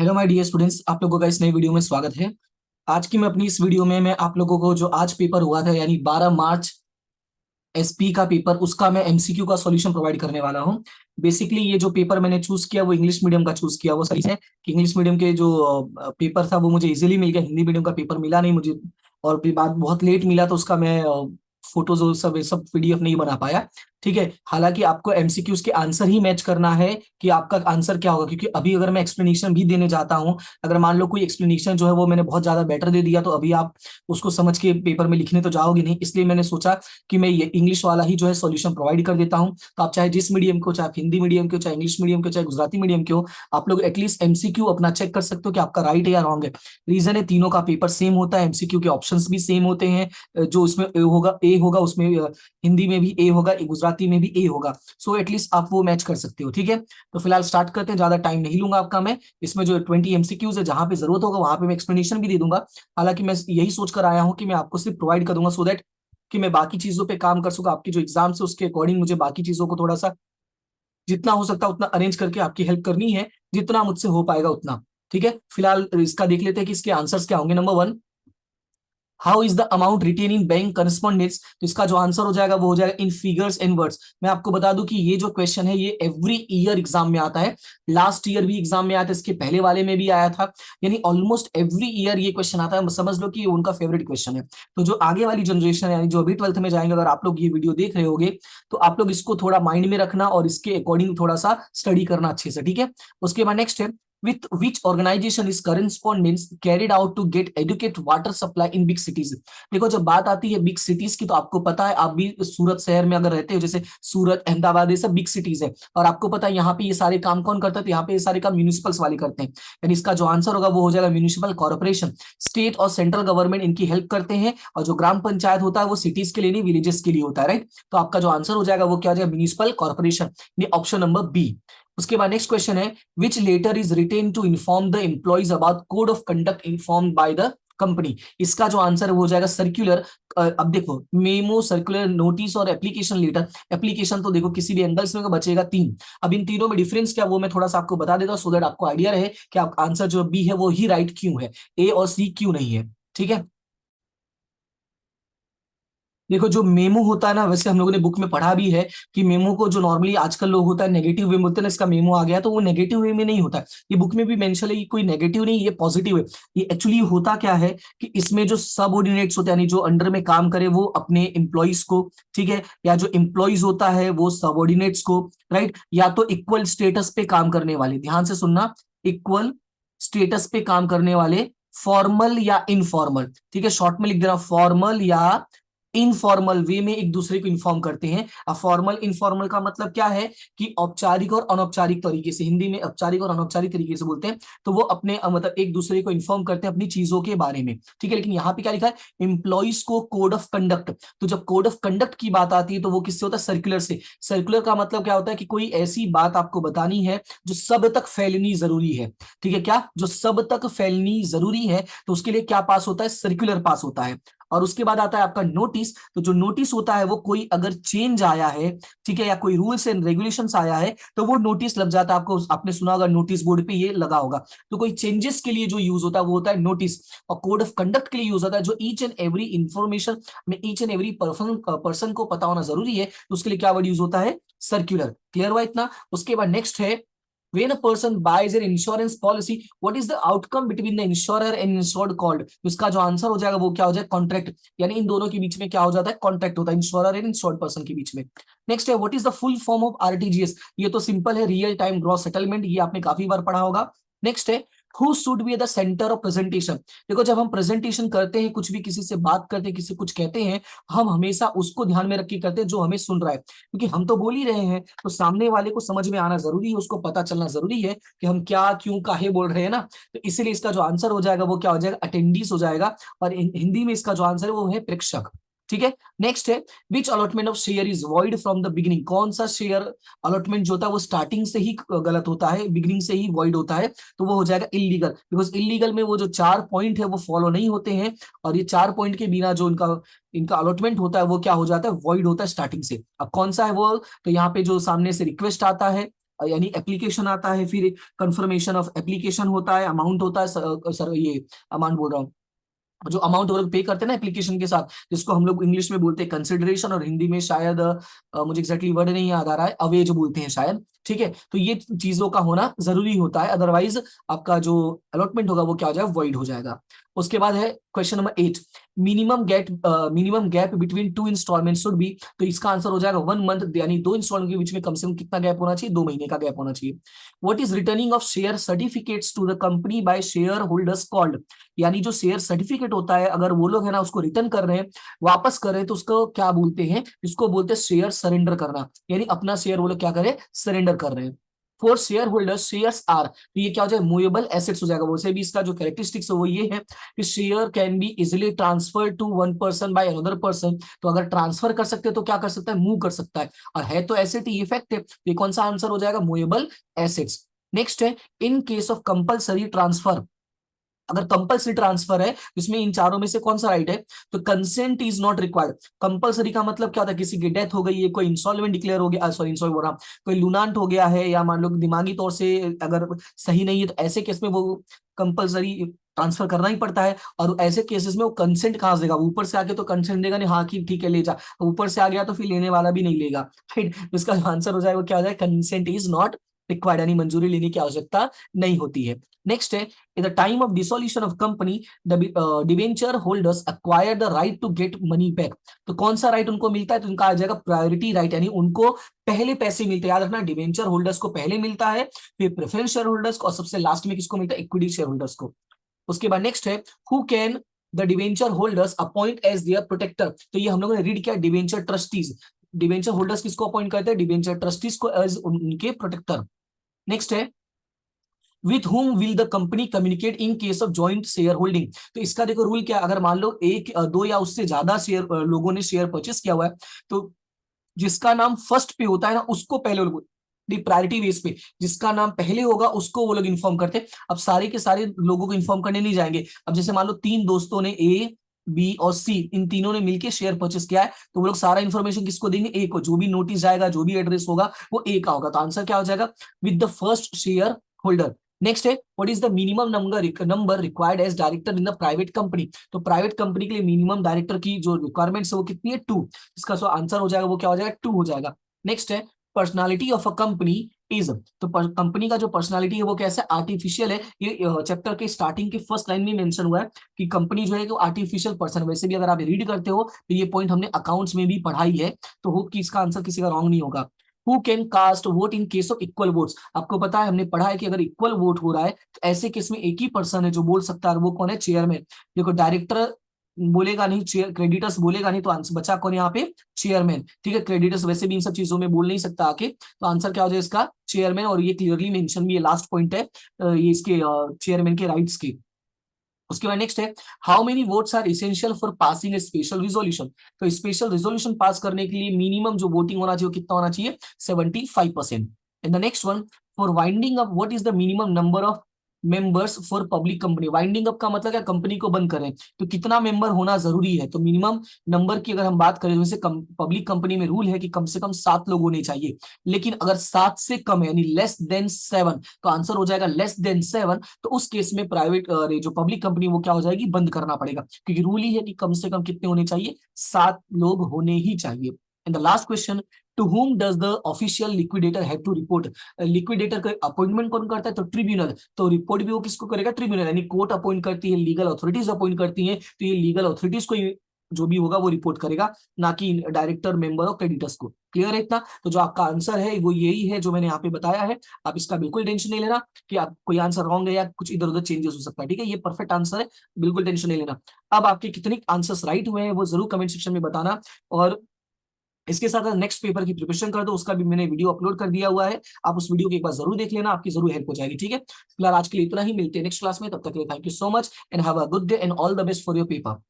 Hello my dear students, आप लोगों का इस नई वीडियो में स्वागत है। आज की मैं अपनी इस वीडियो में मैं आप लोगों को जो आज पेपर हुआ था यानी 12 मार्च एसपी का पेपर, उसका मैं एमसीक्यू का सॉल्यूशन प्रोवाइड करने वाला हूं। बेसिकली ये जो पेपर मैंने चूज किया वो इंग्लिश मीडियम का चूज किया। वो सही है कि इंग्लिश मीडियम के जो पेपर था वो मुझे इजीली मिल गया, हिंदी मीडियम का पेपर मिला नहीं मुझे, और फिर बाद बहुत लेट मिला तो उसका मैं फोटोज और सब पीडीएफ नहीं बना पाया। ठीक है, हालांकि आपको एमसीक्यूज के आंसर ही मैच करना है कि आपका आंसर क्या होगा, क्योंकि अभी अगर मैं एक्सप्लेनेशन भी देने जाता हूं, अगर मान लो कोई एक्सप्लेनेशन जो है वो मैंने बहुत ज्यादा बेटर दे दिया तो अभी आप उसको समझ के पेपर में लिखने तो जाओगे नहीं। इसलिए मैंने सोचा कि मैं ये इंग्लिश वाला ही जो है सॉल्यूशन प्रोवाइड कर देता हूं। तो आप चाहे जिस मीडियम को, चाहे हिंदी मीडियम के हो, चाहे इंग्लिश मीडियम के हो, चाहे गुजराती मीडियम के हो, आप लोग एटलीस्ट एमसीक्यू अपना चेक कर सकते हो कि आपका राइट है या रॉन्ग है। रीजन है, तीनों का पेपर सेम होता है, एमसीक्यू के ऑप्शंस भी सेम होते हैं। जो उसमें ए होगा उसमें हिंदी में भी ए होगा, गुजराती में भी ए होगा। सो एटलीस्ट आप वो मैच कर सकते हो। ठीक है, तो फिलहाल स्टार्ट करते हैं, ज्यादा टाइम नहीं लूंगा आपका मैं। इसमें जो 20 एमसीक्यूज है, जहां पे जरूरत होगा वहां पे मैं एक्सप्लेनेशन भी दे दूंगा। हालांकि मैं यही सोचकर आया हूं कि मैं आपको सिर्फ प्रोवाइड कर दूंगा सो दैट कि मैं बाकी चीजों पे काम कर सकूं। आपकी जो एग्जाम्स है उसके अकॉर्डिंग मुझे बाकी चीजों को थोड़ा सा जितना हो सकता है उतना अरेंज करके आपकी हेल्प करनी है, जितना मुझसे हो पाएगा उतना। ठीक है, फिलहाल इसका देख लेते हैं कि इसके आंसर्स क्या होंगे। Number 1, how is the amount retain in bank correspondence. तो इसका जो आंसर हो जाएगा वो हो जाएगा इन फिगर्स एंड वर्ड्स। मैं आपको बता दूं कि ये जो क्वेश्चन है ये एवरी ईयर एग्जाम में आता है। लास्ट ईयर भी एग्जाम में आया था, इसके पहले वाले में भी आया था, यानी ऑलमोस्ट एवरी ईयर ये क्वेश्चन आता है। समझ लो कि ये उनका फेवरेट क्वेश्चन है। तो जो आगे वाली जनरेशन है, यानी जो अभी 12th में जाएंगे, अगर आप लोग ये वीडियो देख रहे होगे तो आप लोग इसको थोड़ा माइंड में रखना और इसके अकॉर्डिंग थोड़ा सा स्टडी करना अच्छे से। ठीक है, उसके बाद नेक्स्ट है, with which organization is correspondence carried out to get adequate water supply in big cities। देखो, जब बात आती है बिग सिटीज की तो आपको पता है, आप भी सूरत शहर में अगर रहते हो, जैसे सूरत, अहमदाबाद, ये सब बिग सिटीज है, और आपको पता है यहाँ पे ये सारे काम कौन करता है, तो यहाँ पे ये सारे काम म्यूनिसिपल्स वाले करते हैं। यानी इसका जो आंसर होगा वो हो जाएगा म्यूनिसिपल कॉर्पोरेशन। स्टेट और सेंट्रल गवर्नमेंट इनकी हेल्प करते हैं, और जो ग्राम पंचायत होता है वो सिटीज के लिए नहीं, विलेजेस के लिए होता है, राइट। तो आपका जो आंसर हो जाएगा वो क्या हो जाएगा, म्यूनिसिपल कॉर्पोरेशन, ये ऑप्शन नंबर बी। उसके बाद नेक्स्ट क्वेश्चन है, which letter is written to inform the employees about code of conduct informed by the company. इसका जो आंसर हो जाएगा सर्क्यूलर। अब देखो, मेमो, सर्कुलर, नोटिस और एप्लीकेशन लेटर। एप्लीकेशन तो देखो किसी भी एंगल्स में बचेगा तीन। अब इन तीनों में डिफरेंस क्या वो मैं थोड़ा सा आपको बता देता हूं, सो दैट आपको आइडिया रहे कि आप आंसर जो बी है वो ही राइट क्यों है, ए और सी क्यों नहीं है। ठीक है, देखो जो मेमो होता है ना, वैसे हम लोगों ने बुक में पढ़ा भी है कि मेमो को जो नॉर्मली आजकल लोग होता है नेगेटिव वे में बोलते हैं ना, इसका मेमो आ गया, तो वो नेगेटिव वे में नहीं होता है। ये बुक में भी मेंशन है, ये कोई नेगेटिव नहीं, ये पॉजिटिव है। ये एक्चुअली होता क्या है कि इसमें जो सबऑर्डिनेट्स होते हैं, यानी जो अंडर में काम करे वो अपने एम्प्लॉइज को, ठीक है, या जो एम्प्लॉइज होता है वो सबऑर्डिनेट्स को, राइट, या तो इक्वल स्टेटस पे काम करने वाले, ध्यान से सुनना, इक्वल स्टेटस पे काम करने वाले, फॉर्मल या इनफॉर्मल, ठीक है, शॉर्ट में लिख देना, फॉर्मल या इनफॉर्मल वे में एक दूसरे को इन्फॉर्म करते हैं। अब फॉर्मल इनफॉर्मल का मतलब क्या है कि औपचारिक और अनौपचारिक तरीके से, हिंदी में औपचारिक और अनौपचारिक तरीके से बोलते हैं, तो वो अपने मतलब एक दूसरे को इन्फॉर्म करते हैं अपनी चीजों के बारे में। ठीक है, लेकिन यहाँ पे क्या लिखा है, एम्प्लॉइज को कोड ऑफ कंडक्ट। तो जब कोड ऑफ कंडक्ट की बात आती है तो वो किससे होता है, सर्कुलर से। सर्कुलर का मतलब क्या होता है कि कोई ऐसी बात आपको बतानी है जो सब तक फैलनी जरूरी है। ठीक है, क्या जो सब तक फैलनी जरूरी है, तो उसके लिए क्या पास होता है, सर्कुलर पास होता है। और उसके बाद आता है आपका नोटिस। तो जो नोटिस होता है वो कोई अगर चेंज आया है, ठीक है, या कोई रूल्स एंड रेगुलेशंस आया है तो वो नोटिस लग जाता है। आपको, आपने सुना होगा नोटिस बोर्ड पे ये लगा होगा। तो कोई चेंजेस के लिए जो यूज होता है वो होता है नोटिस। और कोड ऑफ कंडक्ट के लिए यूज होता है जो ईच एंड एवरी इंफॉर्मेशन में ईच एंड एवरी पर्सन को पता होना जरूरी है, तो उसके लिए क्या वर्ड यूज होता है, सर्क्यूलर। क्लियर हुआ इतना। उसके बाद नेक्स्ट है, when a person buys an insurance policy, what is the outcome between the insurer and insured called। तो इसका जो आंसर हो जाएगा वो क्या हो जाएगा, कॉन्ट्रैक्ट। यानी इन दोनों के बीच में क्या हो जाता है, कॉन्ट्रैक्ट होता है, इंश्योरर एंड इंश्योर्ड पर्सन के बीच में। नेक्स्ट है, what is the full form of RTGS. ये तो सिंपल है, रियल टाइम ग्रॉस सेटलमेंट, ये आपने काफी बार पढ़ा होगा। नेक्स्ट है, who should be the centre of presentation. देखो जब हम प्रेजेंटेशन करते हैं, कुछ भी किसी से बात करते हैं, किसी कुछ कहते हैं, हम हमेशा उसको ध्यान में रख के करते हैं जो हमें सुन रहा है, क्योंकि हम तो बोल ही रहे हैं, तो सामने वाले को समझ में आना जरूरी है, उसको पता चलना जरूरी है कि हम क्या क्यों काहे बोल रहे हैं ना। तो इसीलिए इसका जो आंसर हो जाएगा वो क्या हो जाएगा, अटेंडीज हो जाएगा। और हिंदी में इसका जो आंसर है वो है प्रेक्षक। ठीक है, नेक्स्ट है, which allotment of share is void from the beginning. कौन सा शेयर अलॉटमेंट जो होता है वो स्टार्टिंग से ही गलत होता है, बिगिनिंग से ही वॉइड होता है, तो वो हो जाएगा इलीगल। बिकॉज इलीगल में वो जो 4 पॉइंट है वो फॉलो नहीं होते हैं, और ये 4 पॉइंट के बिना जो इनका इनका अलॉटमेंट होता है वो क्या हो जाता है, वॉइड होता है स्टार्टिंग से। अब कौन सा है वो, तो यहाँ पे जो सामने से रिक्वेस्ट आता है, यानी एप्लीकेशन आता है, फिर कंफर्मेशन ऑफ एप्लीकेशन होता है, अमाउंट होता है, सर ये अमाउंट बोल रहा हूँ, जो अमाउंट वो लोग पे करते हैं ना एप्लीकेशन के साथ, जिसको हम लोग इंग्लिश में बोलते हैं कंसिडरेशन, और हिंदी में शायद मुझे एग्जैक्टली वर्ड नहीं याद आ रहा है, अवेज बोलते हैं शायद। ठीक है, तो ये चीजों का होना जरूरी होता है, अदरवाइज आपका जो अलॉटमेंट होगा वो क्या हो जाएगा, वॉइड हो जाएगा। उसके बाद है question number 8, minimum gap between two instalment should be. तो इसका आंसर हो जाएगा 1 मंथ, यानी 2 इंस्टॉलमेंट के बीच में कम से कम कितना गैप होना चाहिए, 2 महीने का गैप होना चाहिए। What is returning of share certificates to the company by shareholders called. यानी जो शेयर सर्टिफिकेट होता है, अगर वो लोग है ना उसको रिटर्न कर रहे हैं, वापस कर रहे हैं, तो उसको क्या बोलते हैं, इसको बोलते हैं शेयर सरेंडर करना, यानी अपना शेयर वो लोग क्या करे, सरेंडर कर रहे हैं। For shareholders shares are, तो ये क्या हो जाएगा, मूवेबल एसेट्स हो जाएगा। वैसे भी इसका जो कैरेक्टरिस्टिक्स है वो ये है कि share can be easily transfer to one person by another person. तो अगर ट्रांसफर कर सकते हैं तो क्या कर सकता है, मूव कर सकता है, और है तो एसेट ही, इफेक्ट है, तो ये कौन सा आंसर हो जाएगा, मूवेबल एसेट्स। नेक्स्ट है, इन केस ऑफ कंपलसरी ट्रांसफर, अगर कंपलसरी ट्रांसफर है जिसमें इन चारों में से कौन सा राइट है, तो consent is not required. Compulsory का मतलब क्या होता है, किसी की डेथ हो गई है, कोई इंसॉल्वेंट डिक्लेयर हो गया, सॉरी इंसॉल्व हो रहा, कोई लुनांट हो गया है, या मान लो दिमागी तौर से अगर सही नहीं है, तो ऐसे केस में वो कंपलसरी ट्रांसफर करना ही पड़ता है। और ऐसे केसेस में वो कंसेंट कहां से देगा, ऊपर से आके तो कंसेंट देगा नहीं, हाँ कि ठीक है ले जा, ऊपर से आ गया तो फिर लेने वाला भी नहीं लेगा, राइट। तो इसका आंसर हो जाएगा वो क्या हो जाएगा, कंसेंट इज नॉट रिक्वायर्ड, यानी मंजूरी लेने की आवश्यकता नहीं होती है। नेक्स्ट है, in the time of dissolution of company the debenture holders acquire the right to get money back. तो कौन सा राइट उनको मिलता है, तो उनका आ जाएगा प्रायोरिटी राइट, यानी उनको पहले पैसे मिलते हैं। याद रखना, डिवेंचर होल्डर्स को पहले मिलता है, फिर प्रेफरेंस शेयर होल्डर्स को, और सबसे लास्ट में किसको मिलता है, इक्विटी शेयर होल्डर्स को। उसके बाद नेक्स्ट है, who can the debenture holders appoint as their protector. तो ये हम लोगों ने रीड किया, डिवेंचर ट्रस्टीज, डिवेंचर होल्डर्स किसको अपॉइंट करते हैं, डिवेंचर ट्रस्टीज को एज उनके प्रोटेक्टर। नेक्स्ट है, with whom will the company communicate in case of joint shareholding. तो इसका देखो रूल क्या, अगर मान लो एक, दो या उससे ज्यादा शेयर लोगों ने शेयर परचेस किया हुआ है, तो जिसका नाम फर्स्ट पे होता है ना उसको पहले लोग प्रायोरिटी बेस पे, जिसका नाम पहले होगा उसको वो लोग इन्फॉर्म करते हैं। अब सारे के सारे लोगों को इन्फॉर्म करने नहीं जाएंगे। अब जैसे मान लो 3 दोस्तों ने, ए बी और सी, इन तीनों ने मिलकर शेयर परचेस किया है, तो वो लोग सारा इन्फॉर्मेशन किसको देंगे, ए को। जो भी नोटिस जाएगा, जो भी एड्रेस होगा, वो ए का होगा। तो आंसर क्या हो जाएगा, with the first share holder. Next है, what is the minimum number required as director in the private company. तो प्राइवेट कंपनी के लिए मिनिमम डायरेक्टर की जो रिक्वायरमेंट्स है वो कितनी है, 2। इसका आंसर हो जाएगा वो क्या हो जाएगा, 2 हो जाएगा। नेक्स्ट है, personality of a company is. तो कंपनी का जो पर्सनालिटी है वो कैसे, आर्टिफिशियल है। ये चैप्टर के स्टार्टिंग के फर्स्ट लाइन में मेंशन हुआ है कि कंपनी जो है वो आर्टिफिशियल पर्सन। वैसे भी अगर आप रीड करते हो तो ये पॉइंट हमने अकाउंट्स में भी पढ़ाई है, तो होप कि इसका आंसर किसी का रॉन्ग नहीं होगा। Who can cast vote in case of equal votes. आपको पता है, हमने पढ़ा है कि अगर इक्वल वोट हो रहा है तो ऐसे केस में एक ही पर्सन है जो बोल सकता है, वो कौन है, चेयरमैन। देखो डायरेक्टर बोलेगा नहीं, चेयर क्रेडिटर्स बोलेगा नहीं, तो आंसर बचा कौन यहाँ पे, चेयरमैन। ठीक है, क्रेडिटर्स वैसे भी इन सब चीजों में बोल नहीं सकता आके, तो आंसर क्या हो जाए इसका, चेयरमैन। और ये क्लियरली मेंशन भी, ये लास्ट पॉइंट है ये इसके चेयरमैन के राइट्स की। उसके बाद नेक्स्ट है, how many votes are essential for passing a special resolution. तो स्पेशल रिजोल्यूशन पास करने के लिए मिनिमम जो वोटिंग होना चाहिए वो कितना होना चाहिए, 75%। And the next one, for winding up what is the minimum number of members for public company. Winding up का मतलब क्या, कंपनी को बंद करें, तो कितना मेंबर होना जरूरी है। तो मिनिमम नंबर की अगर हम बात करें, जैसे पब्लिक कंपनी में रूल है कि कम से कम 7 लोग होने चाहिए, लेकिन अगर 7 से कम है यानी लेस देन 7, तो आंसर हो जाएगा लेस देन 7। तो उस केस में प्राइवेट जो पब्लिक कंपनी वो क्या हो जाएगी, बंद करना पड़ेगा, क्योंकि रूल ही है कि कम से कम कितने होने चाहिए, 7 लोग होने ही चाहिए। And the last question, to whom does the official liquidator have to report। Liquidator का अपॉइंटमेंट कौन करता है, तो ट्रिब्यूनल। तो रिपोर्ट भी वो किसको करेगा, ट्रिब्यूनल, यानी कोर्ट अपॉइंट करती है, लीगल अथॉरिटीज अपॉइंट करती हैं, तो ये लीगल अथॉरिटीज को जो भी होगा वो रिपोर्ट करेगा, ना कि डायरेक्टर, मेंबर और क्रेडिटर्स को। क्लियर है इतना। तो जो आपका आंसर है वो यही है जो मैंने यहाँ पे बताया है। आप इसका बिल्कुल टेंशन नहीं लेना कि आप कोई आंसर रॉन्ग है या कुछ इधर उधर चेंजेस हो सकता है। ठीक है, ये परफेक्ट आंसर है, बिल्कुल टेंशन नहीं लेना। अब आपके कितने आंसर्स राइट हुए हैं वो जरूर कमेंट सेक्शन में बताना, और इसके साथ नेक्स्ट पेपर की प्रिपरेशन कर दो, उसका भी मैंने वीडियो अपलोड कर दिया हुआ है, आप उस वीडियो को एक बार जरूर देख लेना, आपकी जरूर हेल्प हो जाएगी। ठीक है, फिलहाल आज के लिए इतना ही, मिलते हैं नेक्स्ट क्लास में, तब तक के लिए thank you so much and have a good day and all the best for your paper.